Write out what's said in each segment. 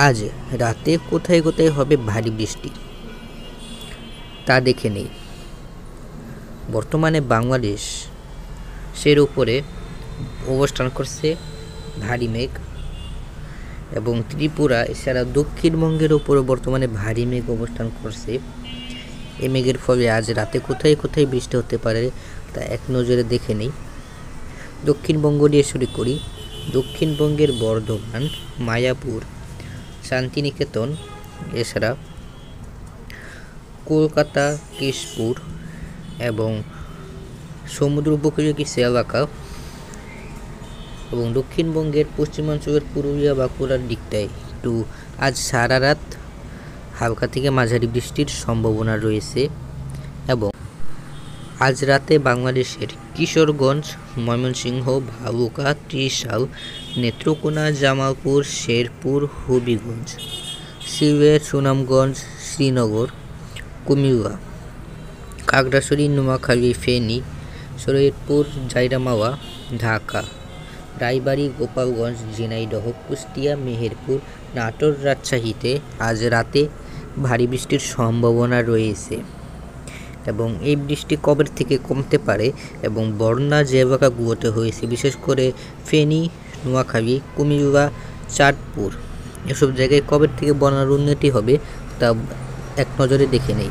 আজ রাতে কোথায় কোথায় হবে ভারী বৃষ্টি তা দেখে নেই। বর্তমানে বাংলাদেশের উপরে অবস্থান করছে ভারী মেঘ এবং ত্রিপুরা এছাড়া দক্ষিণবঙ্গের উপরে বর্তমানে ভারী মেঘ অবস্থান করছে। এই মেঘের ফলে আজ রাতে কোথায় কোথায় বৃষ্টি হতে পারে তা এক নজরে দেখে নেই। দক্ষিণবঙ্গ দিয়ে শুরু করি। দক্ষিণবঙ্গের বর্ধমান, মায়াপুর, শান্তিনিকেতন এছাড়া কলকাতা, কেশপুর এবং সমুদ্র উপকূলীয় কিছু এলাকা এবং দক্ষিণবঙ্গের পশ্চিমাঞ্চলের পুরুলিয়া, বাঁকুড়ার দিকটায় একটু আজ সারা রাত হালকা থেকে মাঝারি বৃষ্টির সম্ভাবনা রয়েছে। এবং আজ রাতে বাংলাদেশের কিশোরগঞ্জ, ময়মনসিংহ, ভালুকা, ত্রিশাল, নেত্রকোনা, জামালপুর, শেরপুর, হবিগঞ্জ, সিলেট, সুনামগঞ্জ, শ্রীনগর, কুমিল্লা, খাগড়াছড়ি, নোয়াখালী, ফেনী, শরীয়তপুর, জাইরামাওয়া, ঢাকা, রায়বাড়ী, গোপালগঞ্জ, ঝিনাইদহ, কুষ্টিয়া, মেহেরপুর, নাটোর, রাজশাহীতে আজ রাতে ভারী বৃষ্টির সম্ভাবনা রয়েছে এবং এই বৃষ্টি কবে থেকে কমতে পারে এবং বন্যা যে এলাকাগুলোতে হয়েছে বিশেষ করে ফেনী, নোয়াখালী, কুমিল্লা, চাঁদপুর এসব জায়গায় কবে থেকে বন্যার উন্নতি হবে তা এক নজরে দেখে নেই।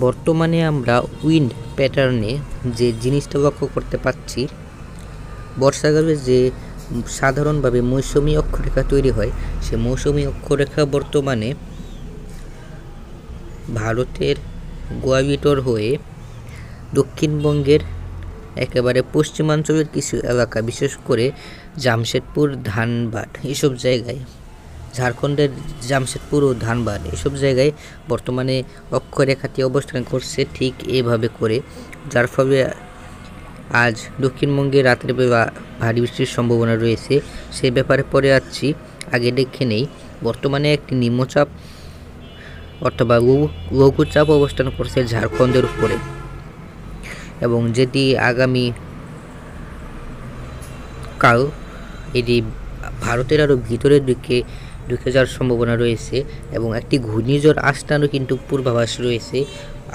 বর্তমানে আমরা উইন্ড প্যাটার্নে যে জিনিসটা লক্ষ্য করতে পাচ্ছি, বর্ষাকালে যে সাধারণভাবে মৌসুমী অক্ষরেখা তৈরি হয় সে মৌসুমী অক্ষরেখা বর্তমানে ভারতের গোয়ালিয়র হয়ে দক্ষিণবঙ্গের একেবারে পশ্চিমাঞ্চলের কিছু এলাকা বিশেষ করে জামশেদপুর, ধানবাদ এসব জায়গায়, ঝাড়খণ্ডের জামশেদপুর ও ধানবাদ এসব জায়গায় বর্তমানে অক্ষরেখাটি অবস্থান করছে ঠিক এভাবে করে, যার ফলে আজ দক্ষিণবঙ্গে রাতের বেলা ভারী বৃষ্টির সম্ভাবনা রয়েছে। সে ব্যাপারে পরে আসছি, আগে দেখে নেই। বর্তমানে একটি নিম্নচাপ অথবা লঘুচাপ অবস্থান করছে ঝাড়খণ্ডের উপরে এবং যেটি আগামী কাল এটি ভারতের আরও ভিতরের দিকে ঢুকে যাওয়ার সম্ভাবনা রয়েছে এবং একটি ঘূর্ণিঝড় আসনারও কিন্তু পূর্বাভাস রয়েছে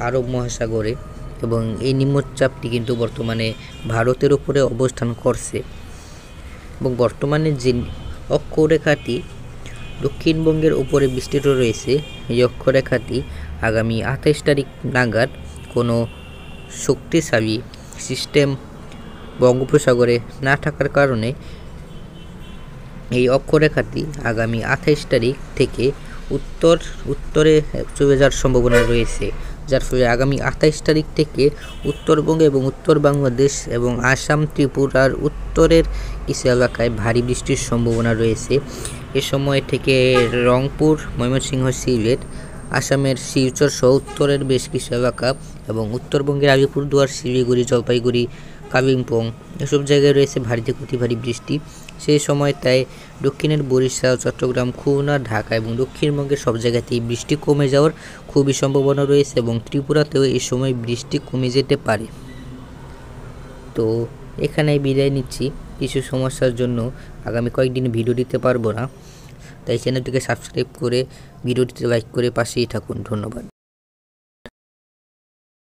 আরব মহাসাগরে এবং এই নিম্নচাপটি কিন্তু বর্তমানে ভারতের উপরে অবস্থান করছে এবং বর্তমানে যে অক্ষরেখাটি দক্ষিণবঙ্গের উপরে বিস্তৃত রয়েছে এই অক্ষরেখাটি আগামী 28 তারিখ নাগাদ কোনো শক্তিশালী সিস্টেম বঙ্গোপসাগরে না থাকার কারণে এই অক্ষরেখাটি আগামী 28 তারিখ থেকে উত্তরে চলে যাওয়ার সম্ভাবনা রয়েছে, যার ফলে আগামী 28 তারিখ থেকে উত্তরবঙ্গ এবং উত্তর বাংলাদেশ এবং আসাম, ত্রিপুরার উত্তরের কিছু এলাকায় ভারী বৃষ্টির সম্ভাবনা রয়েছে। এ সময় থেকে রংপুর, ময়মনসিংহ, সিলেট, আসামের শিলচর সহ উত্তরের বেশ কিছু এলাকা এবং উত্তরবঙ্গের আলিপুরদুয়ার, শিলিগুড়ি, জলপাইগুড়ি, কালিম্পং এসব জায়গায় রয়েছে ভারী থেকে অতি ভারী বৃষ্টি। সেই সময় তাই দক্ষিণের বরিশাল, চট্টগ্রাম, খুলনা, ঢাকা এবং দক্ষিণবঙ্গের সব জায়গাতেই বৃষ্টি কমে যাওয়ার খুবই সম্ভাবনা রয়েছে এবং ত্রিপুরাতেও এই সময় বৃষ্টি কমে যেতে পারে। তো এখানেই বিদায় নিচ্ছি। কিছু সমস্যার জন্য আগামী কয়েকদিন ভিডিও দিতে পারবো না, তাই চ্যানেলটিকে সাবস্ক্রাইব করে ভিডিওটিতে লাইক করে পাশেই থাকুন। ধন্যবাদ।